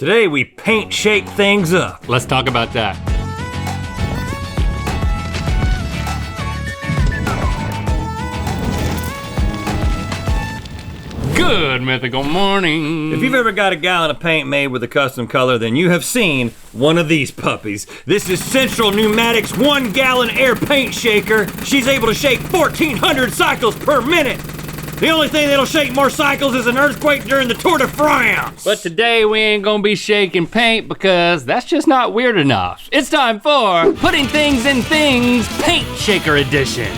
Today we paint shake things up. Let's talk about that. Good mythical morning. If you've ever got a gallon of paint made with a custom color, then you have seen one of these puppies. This is Central Pneumatics 1 gallon air paint shaker. She's able to shake 1,400 cycles per minute. The only thing that'll shake more cycles is an earthquake during the Tour de France. But today we ain't gonna be shaking paint because that's just not weird enough. It's time for Putting Things in Things Paint Shaker Edition.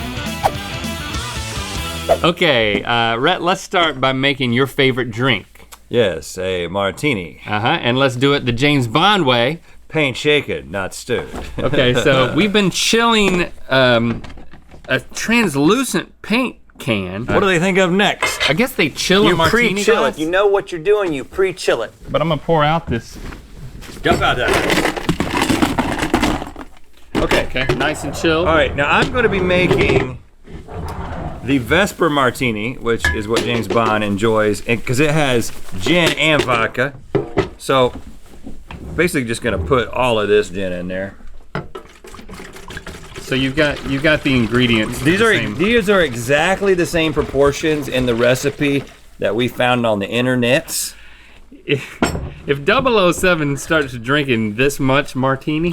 Okay, Rhett, let's start by making your favorite drink. Yes, a martini. And let's do it the James Bond way. Paint shaken, not stirred. Okay, so we've been chilling a translucent paint can. What do they think of next? I guess they chill a martini pre-chill glass. it. You know what you're doing, you pre-chill it. But I'm gonna pour out this. Jump out there. Okay, nice and chilled. All right, now I'm gonna be making the Vesper Martini, which is what James Bond enjoys, because it has gin and vodka. So basically just gonna put all of this gin in there. So you've got the ingredients. These are exactly the same proportions in the recipe that we found on the internets. If 007 starts drinking this much martini,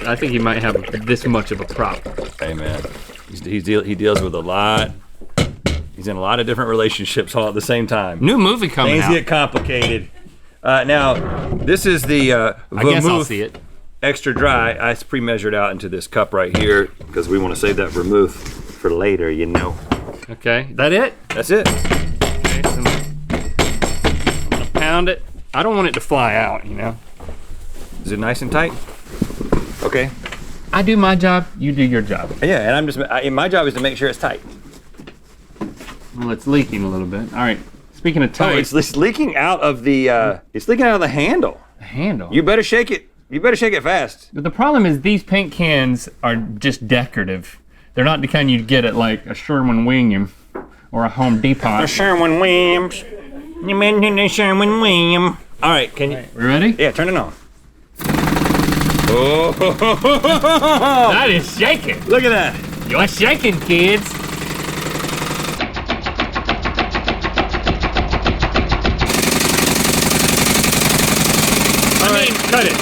I think he might have this much of a problem. Hey man, he deals with a lot. He's in a lot of different relationships all at the same time. New movie coming out. Things get complicated. Now, this is the I guess I'll vermouth see it. extra dry. I pre-measured out into this cup right here because we want to save that vermouth for later, you know. Okay, that it? That's it. Okay, so I'm gonna pound it. I don't want it to fly out, you know. Is it nice and tight? Okay. I do my job, you do your job. Yeah, and my job is to make sure it's tight. Well, it's leaking a little bit. All right, speaking of tight. Oh, it's leaking out of the handle. The handle. You better shake it. You better shake it fast. But the problem is these paint cans are just decorative. They're not the kind you'd get at like a Sherwin-Williams or a Home Depot. A Sherwin-Williams. You mentioned a Sherwin-Williams. All right, can you? Right, we ready? Yeah, turn it on. Oh, that is shaking. look at that. You're shaking, kids. Cut it.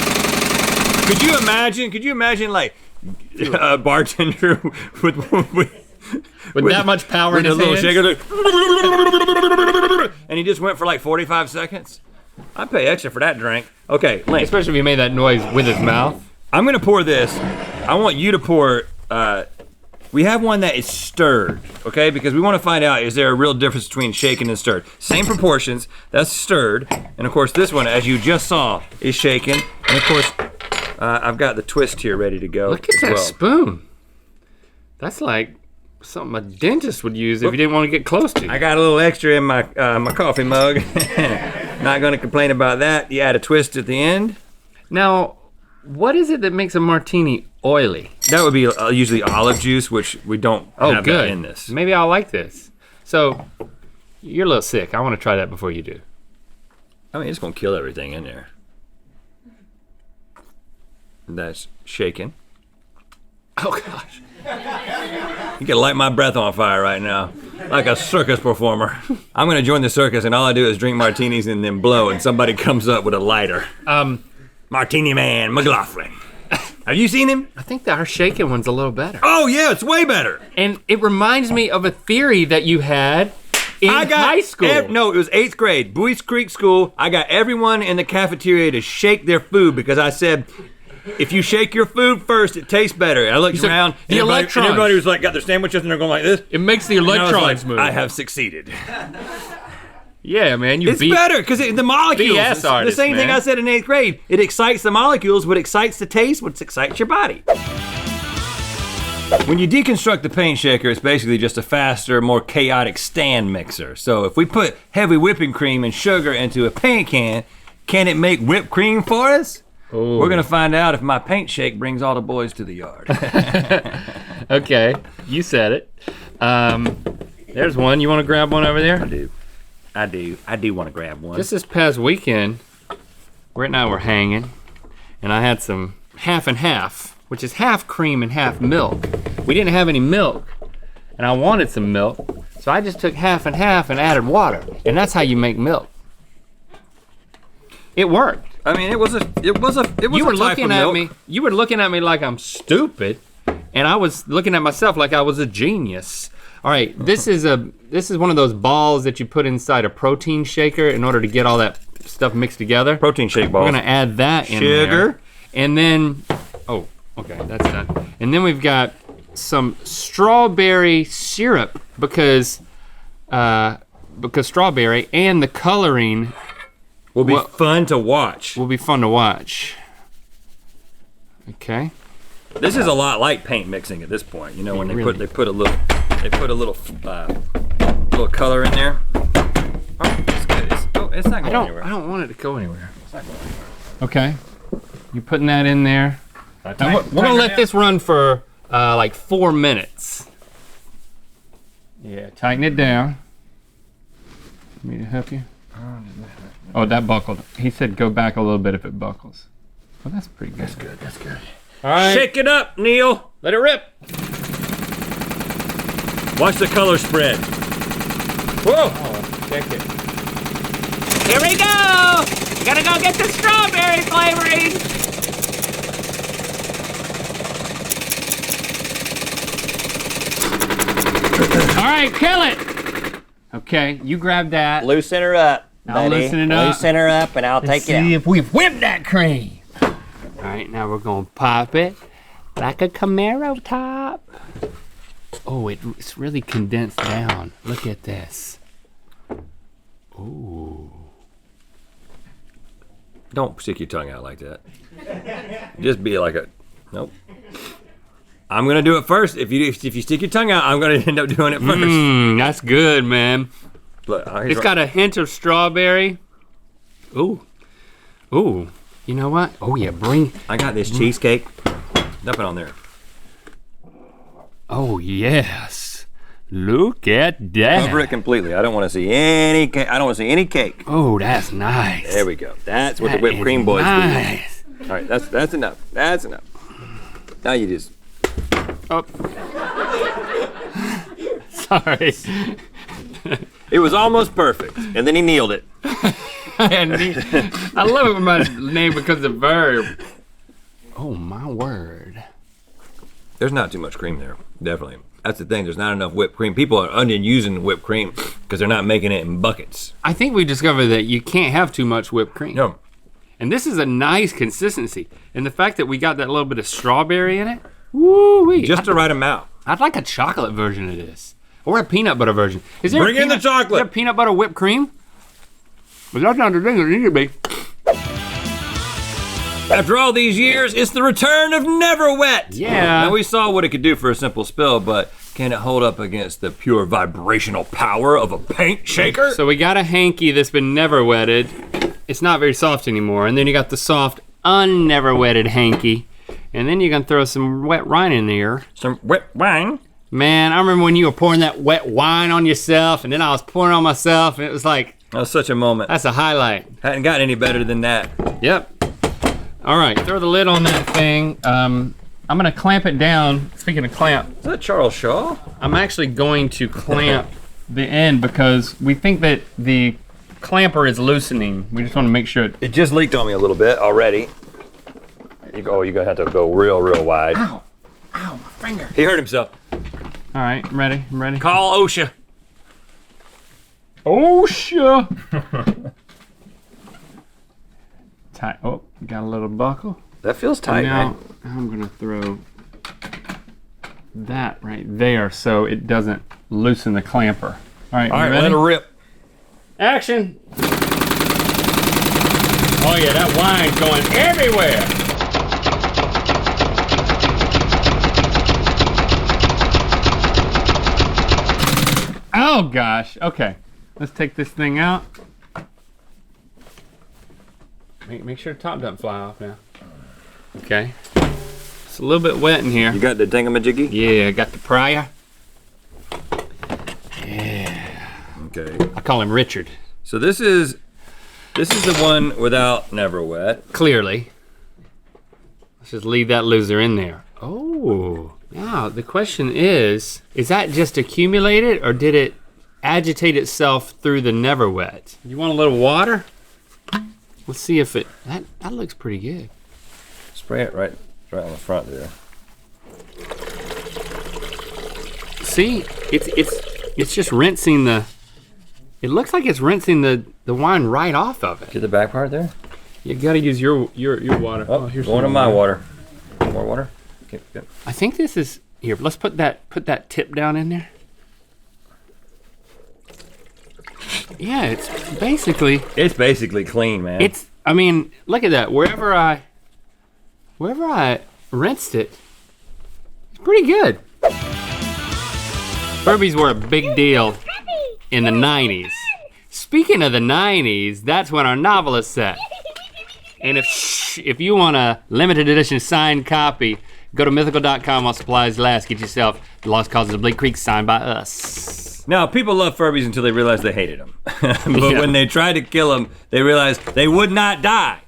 Could you imagine like a bartender with that much power in a his little hands? shaker, and he just went for like 45 seconds? I'd pay extra for that drink. Okay, Link. Especially if he made that noise with his mouth. I'm gonna pour this. I want you to pour, we have one that is stirred, okay? Because we wanna find out, is there a real difference between shaken and stirred? Same proportions, that's stirred. And of course this one, as you just saw, is shaken. And of course, I've got the twist here ready to go. Look at that spoon. That's like something a dentist would use if you didn't want to get close to. I got a little extra in my my coffee mug. Not gonna complain about that. You add a twist at the end. Now, what is it that makes a martini oily? That would be usually olive juice, which we don't have that in this. Maybe I'll like this. So, you're a little sick. I want to try that before you do. I mean, it's gonna kill everything in there. That's shaken. Oh gosh. You can light my breath on fire right now, like a circus performer. I'm gonna join the circus and all I do is drink martinis and then blow and somebody comes up with a lighter. Martini Man McLaughlin. Have you seen him? I think that our shaken one's a little better. Oh yeah, it's way better. And it reminds me of a theory that you had in high school. No, it was 8th grade, Buies Creek School. I got everyone in the cafeteria to shake their food because I said, if you shake your food first, it tastes better. And I looked around, and everybody was like, got their sandwiches and they're going like this. It makes the electrons move. I have succeeded. Yeah, man, it's better because the molecules. BS artist, the same thing I said in 8th grade. It excites the molecules, what excites the taste, what excites your body. When you deconstruct the paint shaker, it's basically just a faster, more chaotic stand mixer. So if we put heavy whipping cream and sugar into a paint can it make whipped cream for us? Ooh. We're gonna find out if my paint shake brings all the boys to the yard. Okay, you said it. There's one. You want to grab one over there? I do want to grab one. Just this past weekend, Britt and I were hanging, and I had some half and half, which is half cream and half milk. We didn't have any milk, and I wanted some milk, so I just took half and half and added water, and that's how you make milk. It worked. I mean, it was a You were type of looking at milk. me. You were looking at me like I'm stupid, and I was looking at myself like I was a genius. All right, this is one of those balls that you put inside a protein shaker in order to get all that stuff mixed together. Protein shake balls. We're gonna add that in Sugar. there, and then okay, that's done. And then we've got some strawberry syrup because strawberry and the coloring will be fun to watch. will be fun to watch. Okay. This is a lot like paint mixing at this point. You know, when they put a little little color in there. Oh, it's good. It's not going anywhere. I don't want it to go anywhere. It's not going anywhere. Okay. You're putting that in there. Now we're gonna let this run for like 4 minutes. Yeah, tighten it down. Want me to help you? Oh, that buckled. He said go back a little bit if it buckles. Well, that's pretty good. That's good. That's good. All right. Shake it up, Neil. Let it rip. Watch the color spread. Whoa! Oh, check it. Here we go! We gotta go get the strawberry flavoring. All right, kill it. Okay, you grab that. Loosen her up, I'll buddy. loosen it up. Loosen her up and I'll take it See out. if we've whipped that cream. All right, now we're gonna pop it like a Camaro top. Oh, it's really condensed down. Look at this. Ooh. Don't stick your tongue out like that. Just be like a, nope. I'm gonna do it first. If you stick your tongue out, I'm gonna end up doing it first. That's good, man. Look, It's got a hint of strawberry. Ooh. Ooh. You know what? Oh yeah, I got this cheesecake. Dump it on there. Oh yes. Look at that. Cover it completely. I don't want to see any cake. I don't want to see any cake. Oh, that's nice. There we go. That's what the That whipped is cream boys nice. do. All right, that's enough. That's enough. Now you just. Oh. Sorry. It was almost perfect, and then he kneeled it. I love it when my name becomes a verb. Oh my word. There's not too much cream there, definitely. That's the thing, there's not enough whipped cream. People are underusing whipped cream because they're not making it in buckets. I think we discovered that you can't have too much whipped cream. No. And this is a nice consistency. And the fact that we got that little bit of strawberry in it, woo-wee. Just the right amount. I'd like a chocolate version of this. Or a peanut butter version. Is there Bring in the chocolate. Is there peanut butter whipped cream? But that's not the thing that it need to be. After all these years, it's the return of Never Wet. Yeah. Now we saw what it could do for a simple spill, but can it hold up against the pure vibrational power of a paint shaker? So we got a hanky that's been never wetted. It's not very soft anymore. And then you got the soft, unnever wetted hanky. And then you can throw some wet wine in there. Some wet wine. Man, I remember when you were pouring that wet wine on yourself, and then I was pouring on myself, and it was like, That was such a moment. that's a highlight. Hadn't gotten any better than that. Yep. All right, throw the lid on that thing. I'm gonna clamp it down. Speaking of clamp, Is that Charles Shaw? I'm actually going to clamp the end because we think that the clamper is loosening. We just want to make sure it. It just leaked on me a little bit already. You're gonna have to go real wide. Ow, my finger. He hurt himself. All right, I'm ready. I'm ready. Call OSHA. OSHA. Tight. Oh, got a little buckle. That feels tight, Now man. I'm gonna throw that right there so it doesn't loosen the clamper. All right, All right, ready? let it rip. Action! Oh yeah, that wine's going everywhere. Oh gosh, okay. Let's take this thing out. Make sure the top doesn't fly off now. Okay. It's a little bit wet in here. You got the dingamajiggy? Yeah, I got the prior. Yeah. Okay. I call him Richard. So this is This is the one without Never Wet. Clearly. Let's just leave that loser in there. Oh, now the question is that just accumulated or did it agitate itself through the Never Wet? You want a little water? Let's see if that looks pretty good. Spray it right on the front there. See, it's just rinsing it looks like it's rinsing the wine right off of it. Get the back part there. You gotta use your water. Oh, here's going to my water. More water. Okay, good. I think this is here. Let's put that tip down in there. Yeah, it's basically clean, man. I mean, look at that. Wherever I rinsed it, it's pretty good. Furbies were a big deal in the 90s. Speaking of the 90s, that's when our novel is set. And if you want a limited edition signed copy, go to mythical.com while supplies last. Get yourself The Lost Causes of Bleak Creek signed by us. Now, people love Furbies until they realize they hated them. But when they tried to kill them, they realized they would not die.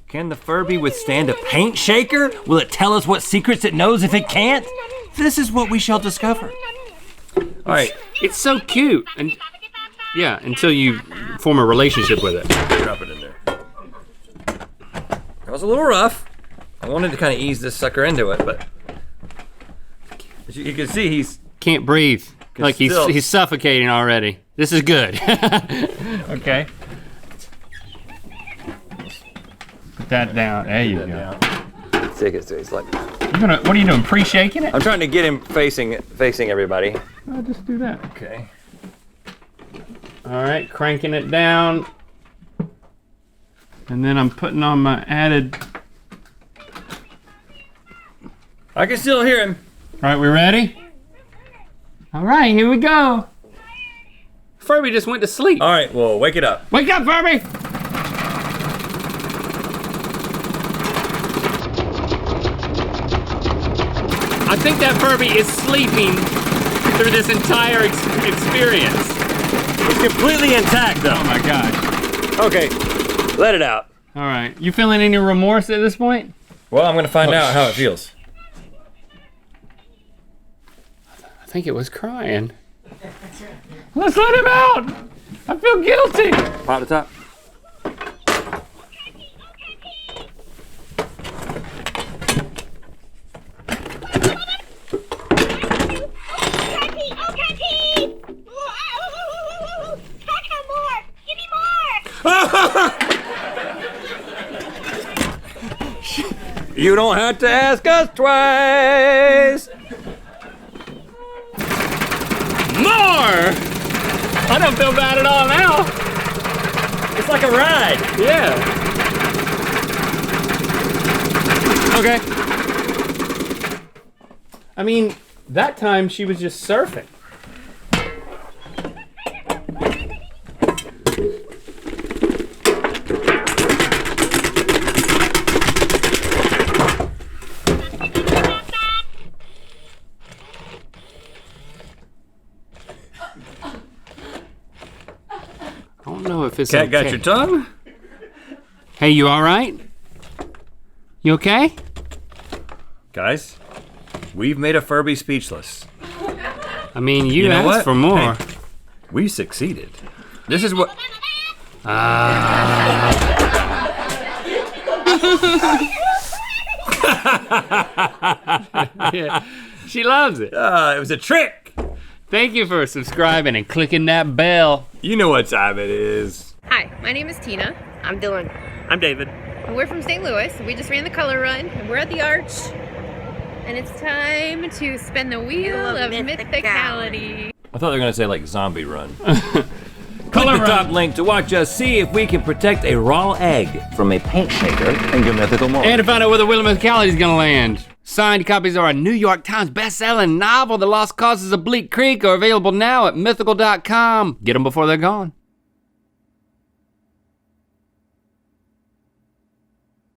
Can the Furby withstand a paint shaker? Will it tell us what secrets it knows if it can't? This is what we shall discover. All right. It's so cute. And yeah, until you form a relationship with it. Drop it in there. That was a little rough. I wanted to kind of ease this sucker into it, but as you can see, he's can't breathe. Like he's suffocating already. This is good. Okay. Put that down. There you go. It's like. What are you doing? Pre-shaking it? I'm trying to get him facing everybody. I'll just do that. Okay. All right, cranking it down. And then I'm putting on my added. I can still hear him. All right, we ready? All right, here we go. Furby just went to sleep. All right, well, wake it up. Wake up, Furby! I think that Furby is sleeping through this entire experience. It's completely intact, though. Oh my gosh. Okay, let it out. All right, you feeling any remorse at this point? Well, I'm gonna find out how it feels. I think it was crying. Let's let him out! I feel guilty! Pop the top. You don't have to ask us twice. More! I don't feel bad at all now. It's like a ride. Yeah. Okay. I mean, that time she was just surfing. I don't know if it's Cat okay. got your tongue? Hey, you all right? You okay? Guys, we've made a Furby speechless. I mean, you know asked what? for more. Hey, we succeeded. This is what... Yeah, she loves it. it was a trick. Thank you for subscribing and clicking that bell. You know what time it is. Hi, my name is Tina. I'm Dylan. I'm David. And we're from St. Louis. We just ran the color run and we're at the Arch. And it's time to spin the wheel of mythicality. I thought they were gonna say like zombie run. Color Click the top run. link to watch us see if we can protect a raw egg from a paint shaker and your mythical moment. And to find out where the wheel of mythicality is gonna land. Signed copies of our New York Times best-selling novel, The Lost Causes of Bleak Creek, are available now at mythical.com. Get them before they're gone.